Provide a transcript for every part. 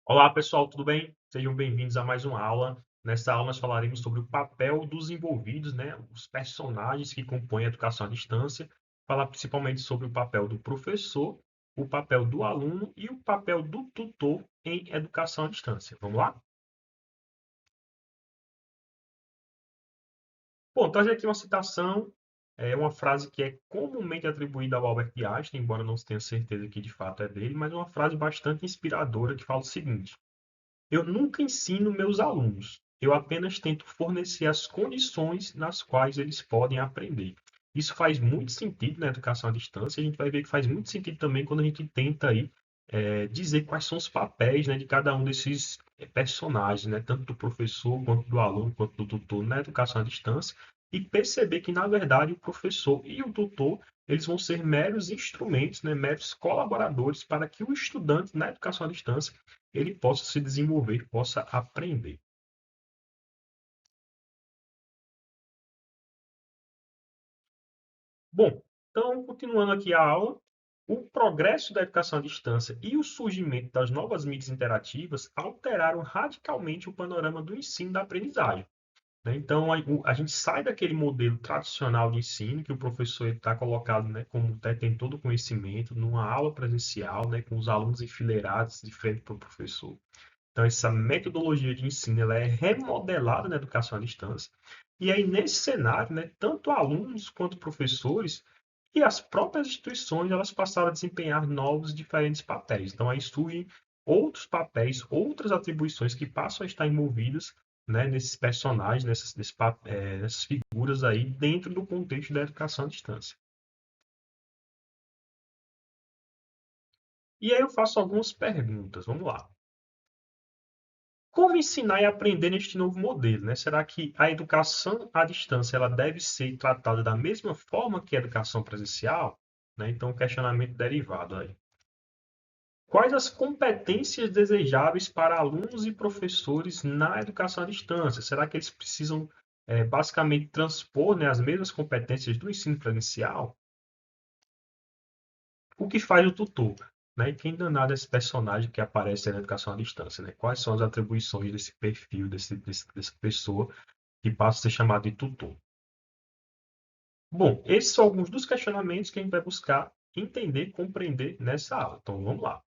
Olá, pessoal, tudo bem? Sejam bem-vindos a mais uma aula. Nesta aula, nós falaremos sobre o papel dos envolvidos, né? Os personagens que compõem a educação à distância. Falar principalmente sobre o papel do professor, o papel do aluno e o papel do tutor em educação à distância. Vamos lá? Bom, trazer aqui uma citação, uma frase que é comumente atribuída ao Albert Einstein, embora não se tenha certeza que de fato é dele, mas é uma frase bastante inspiradora que fala o seguinte: eu nunca ensino meus alunos, eu apenas tento fornecer as condições nas quais eles podem aprender. Isso faz muito sentido na educação à distância, a gente vai ver que faz muito sentido também quando a gente tenta aí, dizer quais são os papéis, né, de cada um desses personagens, né, tanto do professor, quanto do aluno, quanto do tutor na educação à distância, e perceber que, na verdade, o professor e o tutor eles vão ser meros instrumentos, né, meros colaboradores para que o estudante na educação à distância ele possa se desenvolver, possa aprender. Bom, então, continuando aqui a aula, o progresso da educação à distância e o surgimento das novas mídias interativas alteraram radicalmente o panorama do ensino e da aprendizagem. Né? Então, a gente sai daquele modelo tradicional de ensino, que o professor está colocado, né, como detentor do conhecimento, numa aula presencial, né, com os alunos enfileirados de frente para o professor. Então, essa metodologia de ensino ela é remodelada na educação à distância. E aí, nesse cenário, né, tanto alunos quanto professores e as próprias instituições elas passaram a desempenhar novos e diferentes papéis. Então, aí surgem outros papéis, outras atribuições que passam a estar envolvidas, né, nesses personagens, nessas figuras aí dentro do contexto da educação à distância. E aí eu faço algumas perguntas. Vamos lá. Como ensinar e aprender neste novo modelo, né? Será que a educação à distância ela deve ser tratada da mesma forma que a educação presencial? Né? Então, questionamento derivado aí. Quais as competências desejáveis para alunos e professores na educação à distância? Será que eles precisam, basicamente, transpor, né, as mesmas competências do ensino presencial? O que faz o tutor? Né? E quem danado é esse personagem que aparece na educação à distância? Né? Quais são as atribuições desse perfil, dessa pessoa que passa a ser chamado de tutor? Bom, esses são alguns dos questionamentos que a gente vai buscar entender, compreender nessa aula. Então, vamos lá.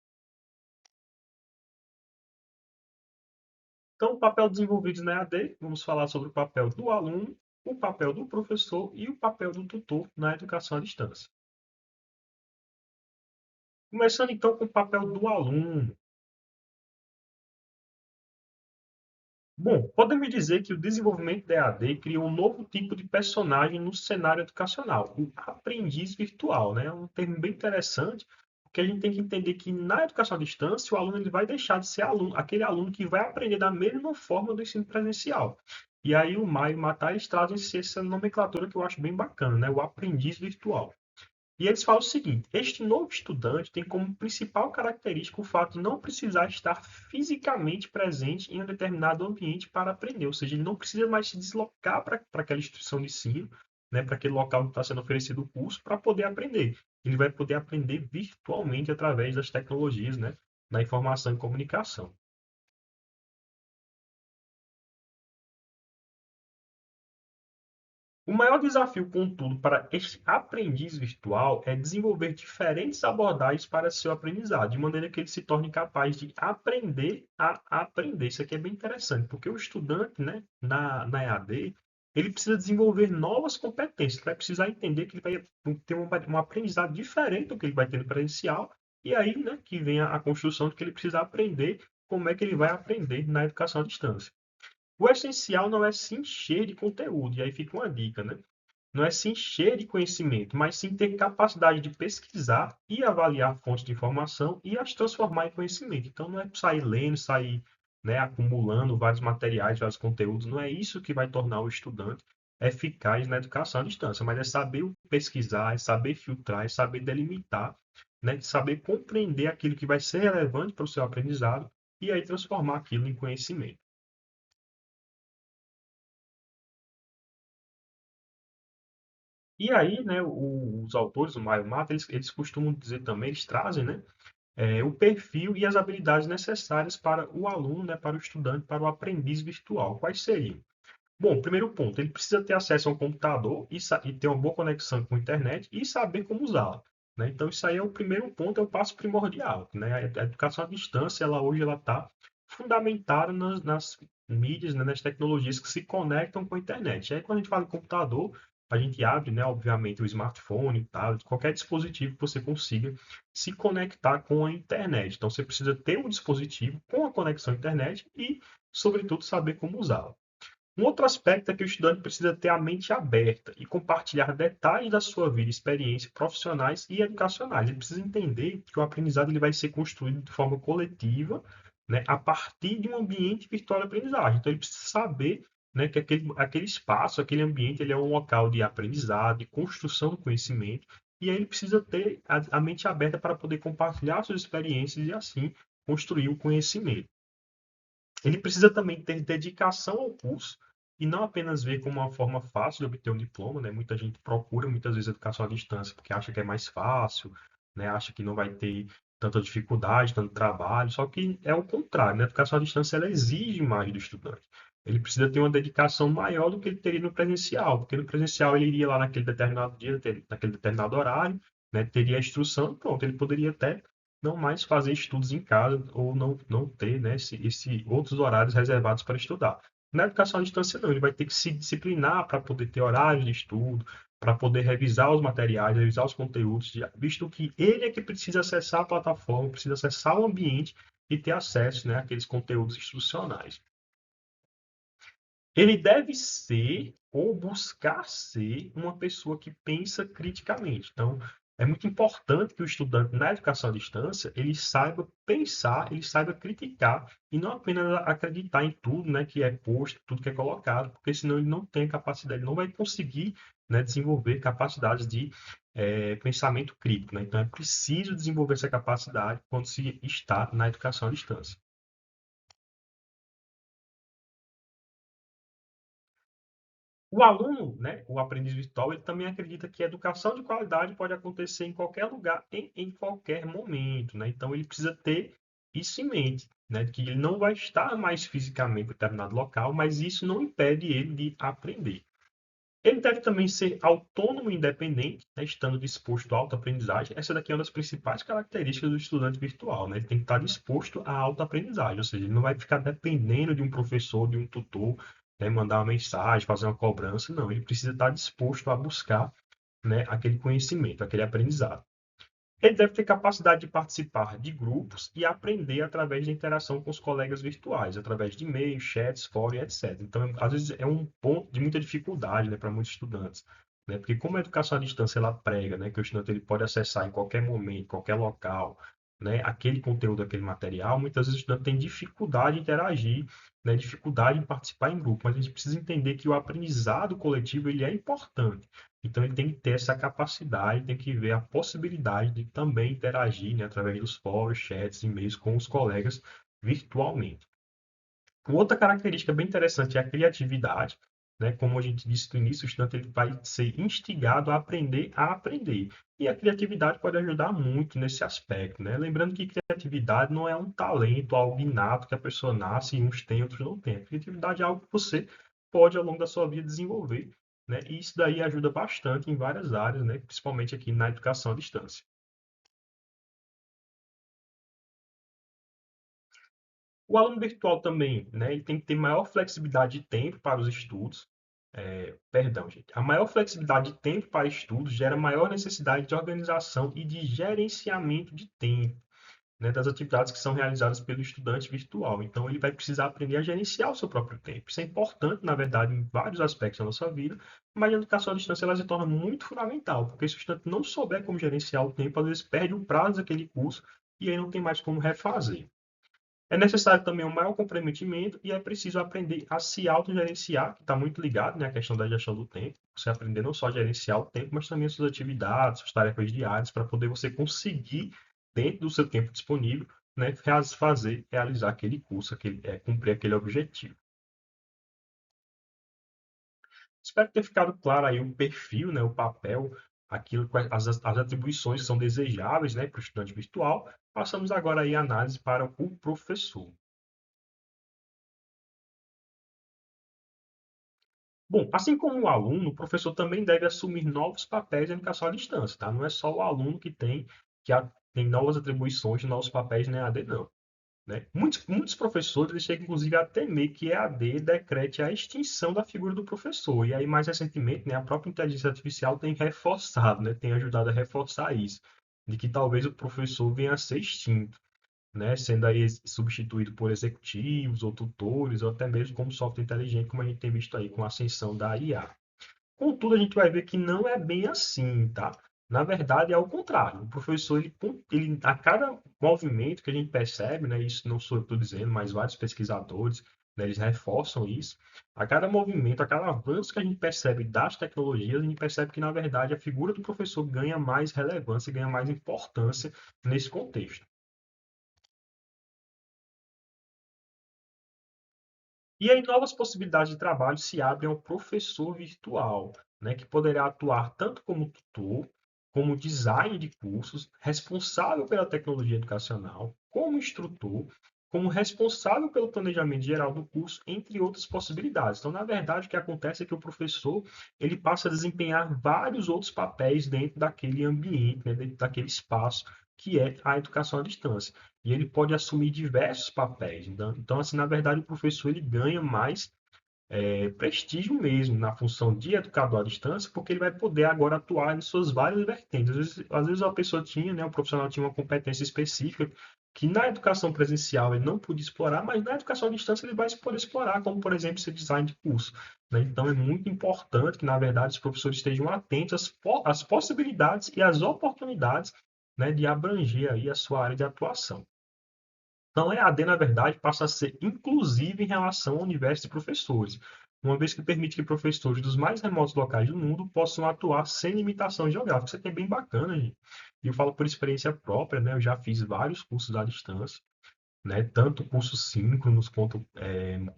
Então, o papel desenvolvido na EAD, vamos falar sobre o papel do aluno, o papel do professor e o papel do tutor na educação à distância. Começando então com o papel do aluno. Bom, podemos dizer que o desenvolvimento da EAD criou um novo tipo de personagem no cenário educacional, o aprendiz virtual, né? É um termo bem interessante, porque a gente tem que entender que na educação à distância, o aluno ele vai deixar de ser aluno, aquele aluno que vai aprender da mesma forma do ensino presencial. E aí o Maio e o Matar, eles trazem essa nomenclatura que eu acho bem bacana, né? O aprendiz virtual. E eles falam o seguinte: este novo estudante tem como principal característica o fato de não precisar estar fisicamente presente em um determinado ambiente para aprender, ou seja, ele não precisa mais se deslocar para aquela instituição de ensino, né, para aquele local onde está sendo oferecido o curso, para poder aprender. Ele vai poder aprender virtualmente através das tecnologias, né, da informação e comunicação. O maior desafio, contudo, para este aprendiz virtual é desenvolver diferentes abordagens para seu aprendizado, de maneira que ele se torne capaz de aprender a aprender. Isso aqui é bem interessante, porque o estudante, né, na EAD, ele precisa desenvolver novas competências, ele vai precisar entender que ele vai ter um aprendizado diferente do que ele vai ter no presencial, e aí, né, que vem a construção de que ele precisa aprender como é que ele vai aprender na educação à distância. O essencial não é se encher de conteúdo, e aí fica uma dica, né? Não é se encher de conhecimento, mas sim ter capacidade de pesquisar e avaliar fontes de informação e as transformar em conhecimento. Então não é sair lendo, sair, né, acumulando vários materiais, vários conteúdos. Não é isso que vai tornar o estudante eficaz na educação à distância, mas é saber pesquisar, é saber filtrar, é saber delimitar, né, saber compreender aquilo que vai ser relevante para o seu aprendizado e aí transformar aquilo em conhecimento. E aí, né, os autores, o Mário Mata, eles costumam dizer também, eles trazem, né, o perfil e as habilidades necessárias para o aluno, né, para o estudante, para o aprendiz virtual. Quais seriam? Bom, primeiro ponto, ele precisa ter acesso a um computador e ter uma boa conexão com a internet e saber como usá-la, né? Então, isso aí é o primeiro ponto, é o passo primordial, né? A educação à distância, ela hoje ela está fundamentada nas mídias, né, nas tecnologias que se conectam com a internet. E aí, quando a gente fala em computador, a gente abre, né, obviamente, o smartphone, o tablet, qualquer dispositivo que você consiga se conectar com a internet. Então, você precisa ter um dispositivo com a conexão à internet e, sobretudo, saber como usá-lo. Um outro aspecto é que o estudante precisa ter a mente aberta e compartilhar detalhes da sua vida, experiências profissionais e educacionais. Ele precisa entender que o aprendizado ele vai ser construído de forma coletiva, né, a partir de um ambiente virtual de aprendizagem. Então, ele precisa saber, né, que aquele espaço, aquele ambiente, ele é um local de aprendizado, de construção do conhecimento, e aí ele precisa ter a mente aberta para poder compartilhar suas experiências e, assim, construir o conhecimento. Ele precisa também ter dedicação ao curso e não apenas ver como uma forma fácil de obter um diploma, né? Muita gente procura muitas vezes educação à distância porque acha que é mais fácil, né? Acha que não vai ter tanta dificuldade, tanto trabalho, só que é o contrário, né? A educação à distância ela exige mais do estudante. Ele precisa ter uma dedicação maior do que ele teria no presencial, porque no presencial ele iria lá naquele determinado dia, naquele determinado horário, né? Teria a instrução, pronto, ele poderia até não mais fazer estudos em casa ou não ter, né, outros horários reservados para estudar. Na educação à distância, não, ele vai ter que se disciplinar para poder ter horários de estudo, para poder revisar os materiais, revisar os conteúdos, visto que ele é que precisa acessar a plataforma, precisa acessar o ambiente e ter acesso, né, àqueles conteúdos institucionais. Ele deve ser ou buscar ser uma pessoa que pensa criticamente. Então, é muito importante que o estudante na educação à distância ele saiba pensar, ele saiba criticar e não apenas acreditar em tudo, né, que é posto, tudo que é colocado, porque senão ele não tem capacidade, ele não vai conseguir, né, desenvolver capacidades de pensamento crítico, né? Então, é preciso desenvolver essa capacidade quando se está na educação à distância. O aluno, né, o aprendiz virtual, ele também acredita que a educação de qualidade pode acontecer em qualquer lugar, em qualquer momento, né? Então ele precisa ter isso em mente, né, que ele não vai estar mais fisicamente em determinado local, mas isso não impede ele de aprender. Ele deve também ser autônomo e independente, né, estando disposto à autoaprendizagem. Essa daqui é uma das principais características do estudante virtual, né? Ele tem que estar disposto à autoaprendizagem, ou seja, ele não vai ficar dependendo de um professor, de um tutor, né, mandar uma mensagem, fazer uma cobrança. Não, ele precisa estar disposto a buscar, né, aquele conhecimento, aquele aprendizado. Ele deve ter capacidade de participar de grupos e aprender através da interação com os colegas virtuais, através de e-mails, chats, fóruns, etc. Então, às vezes é um ponto de muita dificuldade, né, para muitos estudantes, né? Porque como a educação à distância ela prega, né, que o estudante ele pode acessar em qualquer momento, qualquer local, né, aquele conteúdo, aquele material, muitas vezes o estudante tem dificuldade em interagir, né, dificuldade em participar em grupo, mas a gente precisa entender que o aprendizado coletivo ele é importante. Então ele tem que ter essa capacidade, tem que ver a possibilidade de também interagir, né, através dos fóruns, chats, e-mails com os colegas virtualmente. Uma outra característica bem interessante é a criatividade, né? Como a gente disse no início, o estudante ele vai ser instigado a aprender a aprender. E a criatividade pode ajudar muito nesse aspecto, né? Lembrando que criatividade não é um talento, algo inato que a pessoa nasce e uns têm, outros não têm. A criatividade é algo que você pode, ao longo da sua vida, desenvolver, né? E isso daí ajuda bastante em várias áreas, né? Principalmente aqui na educação à distância. O aluno virtual também, né, ele tem que ter maior flexibilidade de tempo para os estudos. Perdão, gente. A maior flexibilidade de tempo para estudos gera maior necessidade de organização e de gerenciamento de tempo, né, das atividades que são realizadas pelo estudante virtual. Então, ele vai precisar aprender a gerenciar o seu próprio tempo. Isso é importante, na verdade, em vários aspectos da nossa vida, mas a educação à distância ela se torna muito fundamental, porque se o estudante não souber como gerenciar o tempo, às vezes perde o prazo daquele curso e aí não tem mais como refazer. É necessário também um maior comprometimento e é preciso aprender a se autogerenciar, que está muito ligado, né, à questão da gestão do tempo. Você aprender não só a gerenciar o tempo, mas também as suas atividades, suas tarefas diárias, para poder você conseguir, dentro do seu tempo disponível, né, fazer, realizar aquele curso, cumprir aquele objetivo. Espero ter ficado claro aí o perfil, né, o papel, as atribuições que são desejáveis, né, para o estudante virtual. Passamos agora aí a análise para o professor. Bom, assim como o aluno, o professor também deve assumir novos papéis na educação à distância, tá? Não é só o aluno tem novas atribuições, novos papéis na EAD, não, né? Muitos professores eles chegam, inclusive, a temer que EAD decrete a extinção da figura do professor. E aí, mais recentemente, né, a própria inteligência artificial tem reforçado, né, tem ajudado a reforçar isso, de que talvez o professor venha a ser extinto, né, sendo aí substituído por executivos ou tutores, ou até mesmo como software inteligente, como a gente tem visto aí com a ascensão da IA. Contudo, a gente vai ver que não é bem assim, tá? Na verdade, é o contrário. O professor, a cada movimento que a gente percebe, né, isso não sou eu que estou dizendo, mas vários pesquisadores, né, eles reforçam isso. A cada movimento, a cada avanço que a gente percebe das tecnologias, a gente percebe que, na verdade, a figura do professor ganha mais relevância, ganha mais importância nesse contexto. E aí novas possibilidades de trabalho se abrem ao professor virtual, né, que poderá atuar tanto como tutor, como design de cursos, responsável pela tecnologia educacional, como instrutor, como responsável pelo planejamento geral do curso, entre outras possibilidades. Então, na verdade, o que acontece é que o professor ele passa a desempenhar vários outros papéis dentro daquele ambiente, né, dentro daquele espaço que é a educação à distância. E ele pode assumir diversos papéis. Então, assim, na verdade, o professor ele ganha mais prestígio mesmo na função de educador à distância, porque ele vai poder agora atuar em suas várias vertentes. Às vezes a pessoa tinha, né, o profissional tinha uma competência específica que na educação presencial ele não podia explorar, mas na educação à distância ele vai poder explorar, como por exemplo esse design de curso, né? Então é muito importante que, na verdade, os professores estejam atentos às possibilidades e às oportunidades, né, de abranger aí a sua área de atuação. Então, a EAD, na verdade, passa a ser inclusiva em relação ao universo de professores, uma vez que permite que professores dos mais remotos locais do mundo possam atuar sem limitação geográfica. Isso aqui é bem bacana, gente. E eu falo por experiência própria, né? Eu já fiz vários cursos à distância, né? Tanto cursos síncronos quanto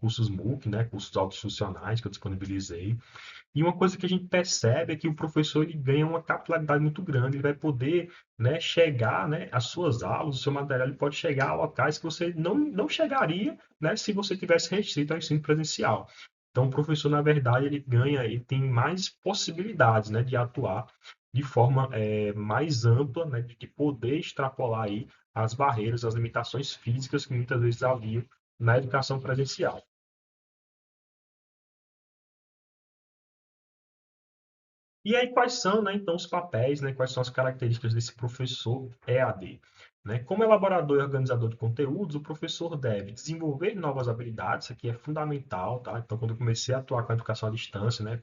cursos MOOC, né? Cursos autoinstrucionais que eu disponibilizei. E uma coisa que a gente percebe é que o professor ele ganha uma capilaridade muito grande, ele vai poder, né, chegar, né, às suas aulas, o seu material ele pode chegar a locais que você não chegaria, né, se você tivesse restrito ao ensino presencial. Então, o professor, na verdade, ele tem mais possibilidades, né, de atuar de forma mais ampla, né, de poder extrapolar aí as barreiras, as limitações físicas que muitas vezes haviam na educação presencial. E aí, quais são, né, então, os papéis, né, quais são as características desse professor EAD? Né? Como elaborador e organizador de conteúdos, o professor deve desenvolver novas habilidades, isso aqui é fundamental, tá? Então, quando eu comecei a atuar com a educação à distância, né,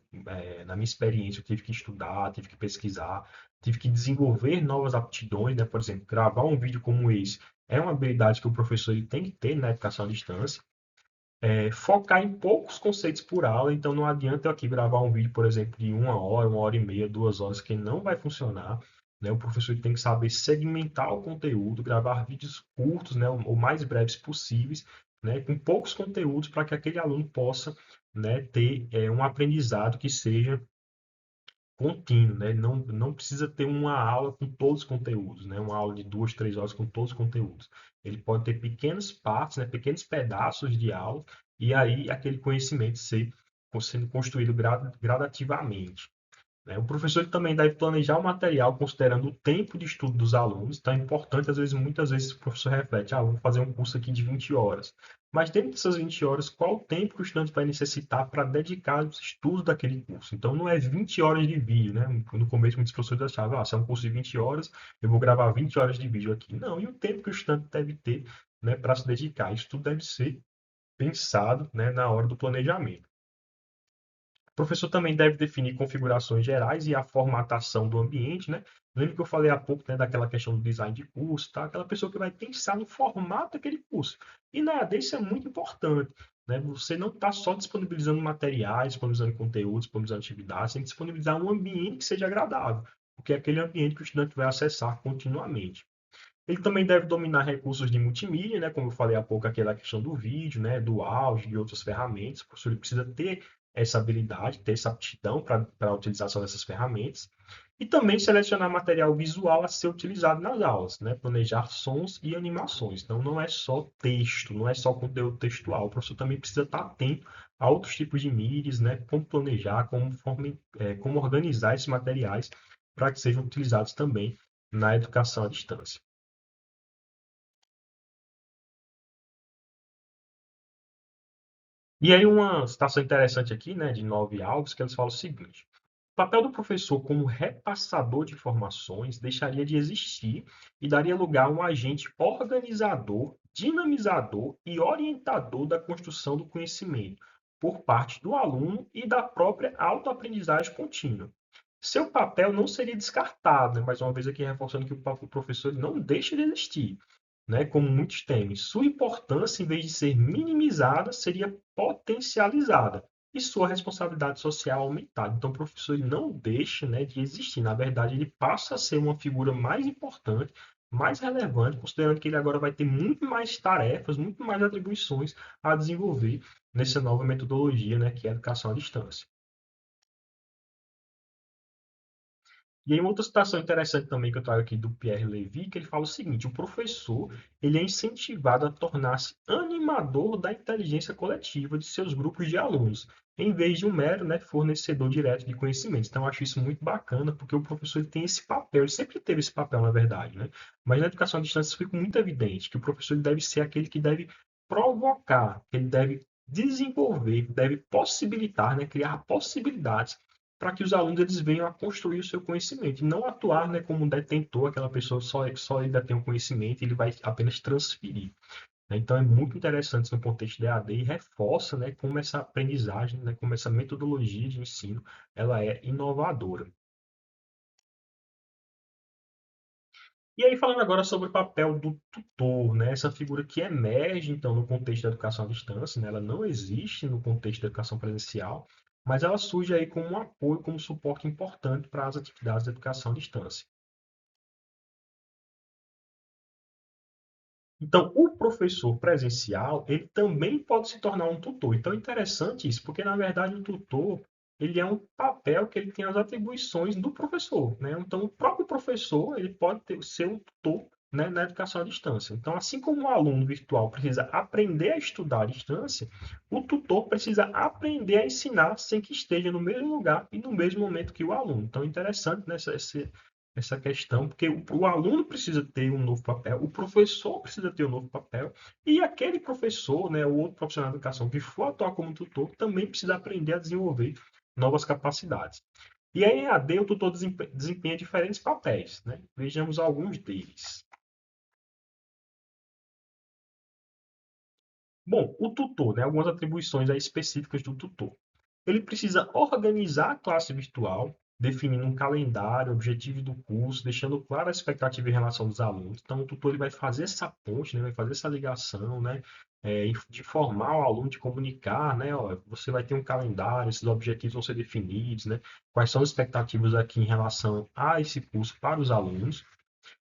na minha experiência, eu tive que estudar, tive que pesquisar, tive que desenvolver novas aptidões, né? Por exemplo, gravar um vídeo como esse é uma habilidade que o professor ele tem que ter na educação à distância. Focar em poucos conceitos por aula, então não adianta eu aqui gravar um vídeo, por exemplo, de uma hora e meia, 2 horas, que não vai funcionar, né? O professor tem que saber segmentar o conteúdo, gravar vídeos curtos, né, o mais breves possíveis, né, com poucos conteúdos para que aquele aluno possa, né, ter um aprendizado que seja contínuo, né? Ele não precisa ter uma aula com todos os conteúdos, né? Uma aula de 2, 3 horas com todos os conteúdos. Ele pode ter pequenas partes, né? Pequenos pedaços de aula, e aí aquele conhecimento sendo construído gradativamente. Né? O professor ele também deve planejar o material considerando o tempo de estudo dos alunos. Então é importante, muitas vezes o professor reflete, vou fazer um curso aqui de 20 horas. Mas dentro dessas 20 horas, qual o tempo que o estudante vai necessitar para dedicar aos estudos daquele curso? Então não é 20 horas de vídeo, né? No começo muitos professores achavam, se é um curso de 20 horas, eu vou gravar 20 horas de vídeo aqui. Não, e o tempo que o estudante deve ter, né, para se dedicar? Isso tudo deve ser pensado, né, na hora do planejamento. O professor também deve definir configurações gerais e a formatação do ambiente, né? Lembra que eu falei há pouco, né, daquela questão do design de curso, tá? Aquela pessoa que vai pensar no formato daquele curso. E na AD isso é muito importante, né? Você não está só disponibilizando materiais, disponibilizando conteúdos, disponibilizando atividades, tem que disponibilizar um ambiente que seja agradável, porque é aquele ambiente que o estudante vai acessar continuamente. Ele também deve dominar recursos de multimídia, né? Como eu falei há pouco, aquela questão do vídeo, né? Do áudio e outras ferramentas. O professor ele precisa ter essa habilidade, ter essa aptidão para a utilização dessas ferramentas. E também selecionar material visual a ser utilizado nas aulas, né? Planejar sons e animações. Então, não é só texto, não é só conteúdo textual. O professor também precisa estar atento a outros tipos de mídias, né? Como planejar, como organizar esses materiais para que sejam utilizados também na educação à distância. E aí uma citação interessante aqui, né, de Nove Alves, que eles falam o seguinte: o papel do professor como repassador de informações deixaria de existir e daria lugar a um agente organizador, dinamizador e orientador da construção do conhecimento por parte do aluno e da própria autoaprendizagem contínua. Seu papel não seria descartado, né? Mais uma vez aqui reforçando que o professor não deixa de existir, né? Como muitos temem. Sua importância, em vez de ser minimizada, seria potencializada e sua responsabilidade social aumentada. Então, o professor ele não deixa, né, de existir. Na verdade, ele passa a ser uma figura mais importante, mais relevante, considerando que ele agora vai ter muito mais tarefas, muito mais atribuições a desenvolver nessa nova metodologia, né, que é a educação à distância. E aí, uma outra citação interessante também que eu trago aqui do Pierre Levy, que ele fala o seguinte: o professor ele é incentivado a tornar-se animador da inteligência coletiva de seus grupos de alunos, em vez de um mero, né, fornecedor direto de conhecimentos. Então, eu acho isso muito bacana, porque o professor ele tem esse papel, ele sempre teve esse papel, na verdade, né? Mas na educação à distância isso fica muito evidente, que o professor ele deve ser aquele que deve provocar, que ele deve desenvolver, deve possibilitar, né, criar possibilidades para que os alunos eles venham a construir o seu conhecimento e não atuar, né, como um detentor, aquela pessoa só ele detém o conhecimento e ele vai apenas transferir, né? Então é muito interessante no contexto da EAD e reforça, né, como essa aprendizagem, né, como essa metodologia de ensino ela é inovadora. E aí, falando agora sobre o papel do tutor, né? Essa figura que emerge, então, no contexto da educação à distância, né? Ela não existe no contexto da educação presencial, mas ela surge aí como um apoio, como um suporte importante para as atividades da educação à distância. Então, o professor presencial, ele também pode se tornar um tutor. Então, é interessante isso, porque, na verdade, o tutor, ele é um papel que ele tem as atribuições do professor, né? Então, o próprio professor, ele pode ser um tutor, né, na educação à distância. Então, assim como o aluno virtual precisa aprender a estudar à distância, o tutor precisa aprender a ensinar sem que esteja no mesmo lugar e no mesmo momento que o aluno. Então, é interessante, né, essa questão, porque o aluno precisa ter um novo papel, o professor precisa ter um novo papel, e aquele professor, né, o outro profissional de educação que for atuar como tutor, também precisa aprender a desenvolver novas capacidades. E aí, em AD, o tutor desempenha diferentes papéis, né? Vejamos alguns deles. Bom, o tutor, né, algumas atribuições aí específicas do tutor. Ele precisa organizar a classe virtual, definindo um calendário, objetivo do curso, deixando claro a expectativa em relação dos alunos. Então, o tutor ele vai fazer essa ponte, né, vai fazer essa ligação, né, de formar o aluno, de comunicar, né, ó, você vai ter um calendário, esses objetivos vão ser definidos, né, quais são as expectativas aqui em relação a esse curso para os alunos.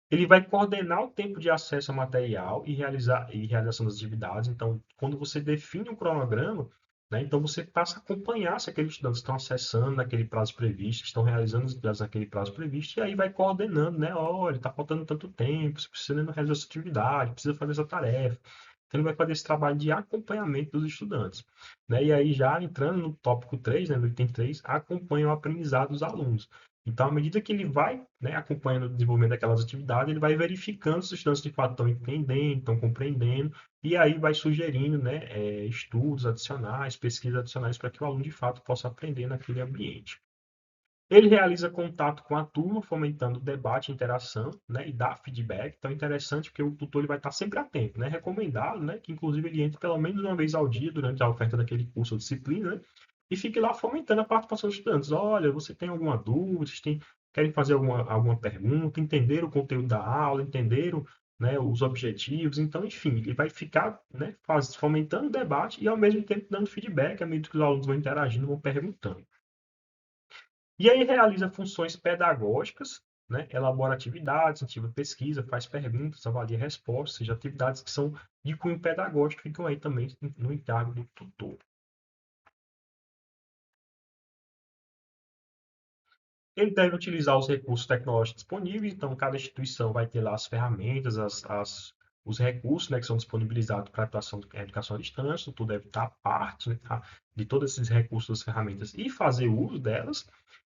Ele vai coordenar o tempo de acesso ao material e realização das atividades. Então, quando você define um cronograma, né, então você passa a acompanhar se aqueles estudantes estão acessando naquele prazo previsto, estão realizando as atividades naquele prazo previsto, e aí vai coordenando, né? Olha, está faltando tanto tempo, você precisa realizar essa atividade, precisa fazer essa tarefa. Então, ele vai fazer esse trabalho de acompanhamento dos estudantes, né? E aí, já entrando no tópico 3, né, no item 3, acompanha o aprendizado dos alunos. Então, à medida que ele vai, né, acompanhando o desenvolvimento daquelas atividades, ele vai verificando se os estudantes de fato estão entendendo, estão compreendendo, e aí vai sugerindo, né, estudos adicionais, pesquisas adicionais para que o aluno de fato possa aprender naquele ambiente. Ele realiza contato com a turma, fomentando debate, interação, né, e dá feedback. Então é interessante porque o tutor ele vai estar sempre atento, né? Recomendado, né, que inclusive ele entre pelo menos uma vez ao dia durante a oferta daquele curso ou disciplina, né, e fique lá fomentando a participação dos estudantes. Olha, você tem alguma dúvida? Querem fazer alguma pergunta? Entenderam o conteúdo da aula? Entenderam, né, os objetivos? Então, enfim, ele vai ficar, né, fomentando o debate e ao mesmo tempo dando feedback à medida que os alunos vão interagindo, vão perguntando. E aí realiza funções pedagógicas, né? Elabora atividades, incentiva pesquisa, faz perguntas, avalia respostas, ou seja, atividades que são de cunho pedagógico ficam aí também no encargo do tutor. Ele deve utilizar os recursos tecnológicos disponíveis, então cada instituição vai ter lá as ferramentas, os recursos, né, que são disponibilizados para a educação à distância, tu deve estar a parte, né, tá, de todos esses recursos, das ferramentas e fazer uso delas.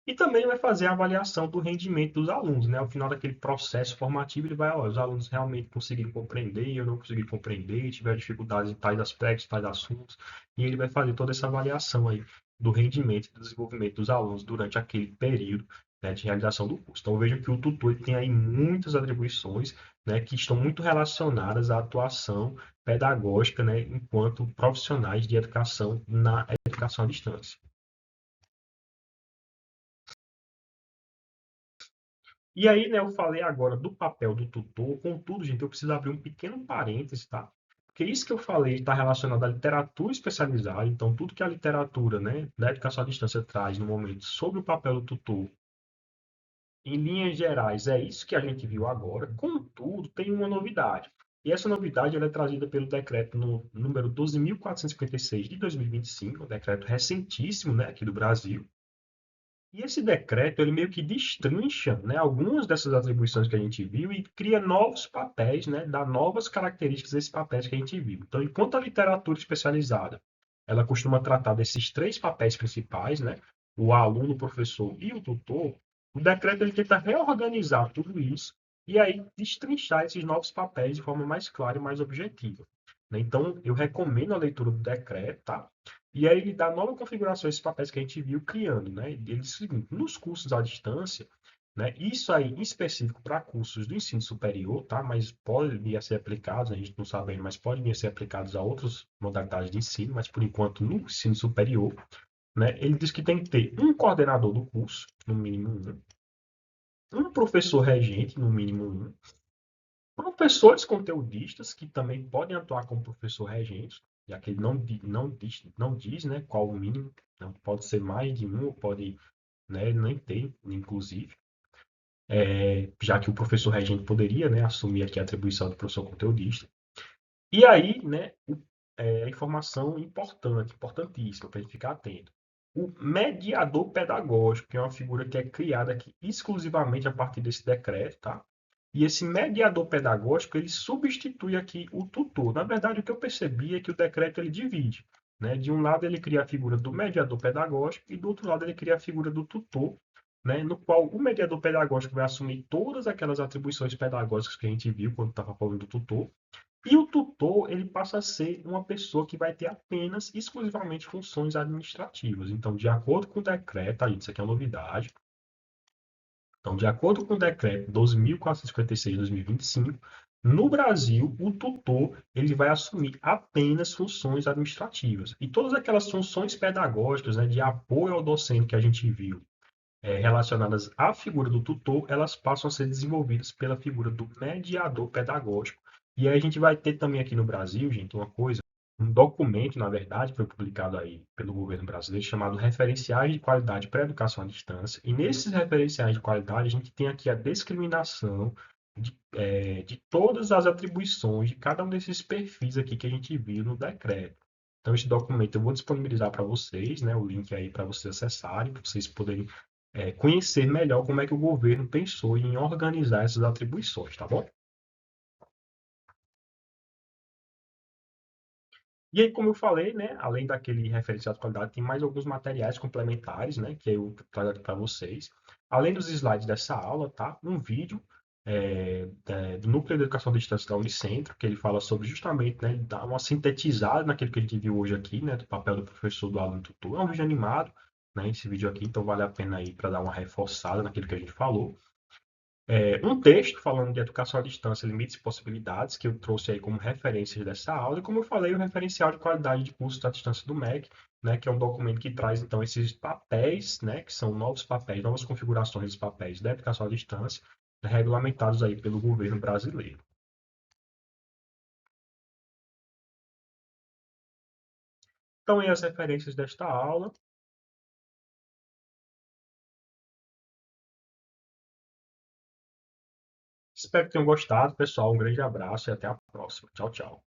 E também vai fazer a avaliação do rendimento dos alunos, né? Ao final daquele processo formativo, ele vai, ó, os alunos realmente conseguiram compreender, eu não consegui compreender, tiveram dificuldades em tais aspectos, tais assuntos, e ele vai fazer toda essa avaliação aí do rendimento e do desenvolvimento dos alunos durante aquele período, né, de realização do curso. Então, veja que o tutor ele tem aí muitas atribuições, né, que estão muito relacionadas à atuação pedagógica, né, enquanto profissionais de educação na educação à distância. E aí, né, eu falei agora do papel do tutor, contudo, gente, eu preciso abrir um pequeno parêntese, tá? Porque isso que eu falei está relacionado à literatura especializada, então tudo que a literatura, né, da educação à distância traz no momento sobre o papel do tutor, em linhas gerais, é isso que a gente viu agora. Contudo, tem uma novidade. E essa novidade ela é trazida pelo decreto no número 12.456 de 2025, um decreto recentíssimo, né, aqui do Brasil. E esse decreto, ele meio que destrincha, né, algumas dessas atribuições que a gente viu e cria novos papéis, né, dá novas características desses papéis que a gente viu. Então, enquanto a literatura especializada, ela costuma tratar desses três papéis principais, né, o aluno, o professor e o tutor, o decreto ele tenta reorganizar tudo isso e aí destrinchar esses novos papéis de forma mais clara e mais objetiva, né? Então, eu recomendo a leitura do decreto, tá? E aí ele dá nova configuração a esses papéis que a gente viu criando, né? Ele diz o seguinte, nos cursos à distância, né? Isso aí em específico para cursos do ensino superior, tá? Mas pode vir a ser aplicado, a gente não sabe ainda, mas pode vir a ser aplicados a outras modalidades de ensino, mas por enquanto no ensino superior, né? Ele diz que tem que ter um coordenador do curso, no mínimo um professor regente, no mínimo professores conteudistas que também podem atuar como professor regente, já que ele não diz, né, qual o mínimo, então pode ser mais de um, ou pode, né, nem ter, inclusive, já que o professor regente poderia, né, assumir aqui a atribuição do professor conteudista. E aí, né, a informação importante, importantíssima para a gente ficar atento. O mediador pedagógico, que é uma figura que é criada aqui exclusivamente a partir desse decreto, tá? E esse mediador pedagógico, ele substitui aqui o tutor. Na verdade, o que eu percebi é que o decreto ele divide, né? De um lado ele cria a figura do mediador pedagógico e do outro lado ele cria a figura do tutor, né? No qual o mediador pedagógico vai assumir todas aquelas atribuições pedagógicas que a gente viu quando estava falando do tutor. E o tutor, ele passa a ser uma pessoa que vai ter apenas, exclusivamente, funções administrativas. Então, de acordo com o decreto, aí, isso aqui é uma novidade. Então, de acordo com o decreto 12.456 de 2025, no Brasil, o tutor ele vai assumir apenas funções administrativas. E todas aquelas funções pedagógicas, né, de apoio ao docente que a gente viu, relacionadas à figura do tutor, elas passam a ser desenvolvidas pela figura do mediador pedagógico. E aí a gente vai ter também aqui no Brasil, gente, uma coisa, um documento, na verdade, que foi publicado aí pelo governo brasileiro, chamado Referenciais de Qualidade para a Educação à Distância. E nesses referenciais de qualidade, a gente tem aqui a discriminação de todas as atribuições de cada um desses perfis aqui que a gente viu no decreto. Então, esse documento eu vou disponibilizar para vocês, né, o link aí para vocês acessarem, para vocês poderem conhecer melhor como é que o governo pensou em organizar essas atribuições, tá bom? E aí, como eu falei, né, além daquele referencial de qualidade, tem mais alguns materiais complementares, né, que eu trago aqui para vocês. Além dos slides dessa aula, tá? Um vídeo do Núcleo de Educação à Distância da Unicentro, que ele fala sobre justamente, né, dar uma sintetizada naquilo que a gente viu hoje aqui, né, do papel do professor, do aluno, tutor. É um vídeo animado, né, esse vídeo aqui, então vale a pena aí para dar uma reforçada naquilo que a gente falou. Um texto falando de educação à distância, limites e possibilidades, que eu trouxe aí como referências dessa aula, e como eu falei, o referencial de qualidade de cursos à distância do MEC, né, que é um documento que traz, então, esses papéis, né, que são novos papéis, novas configurações dos papéis da educação à distância, regulamentados aí pelo governo brasileiro. Então, aí as referências desta aula. Espero que tenham gostado, pessoal. Um grande abraço e até a próxima. Tchau, tchau.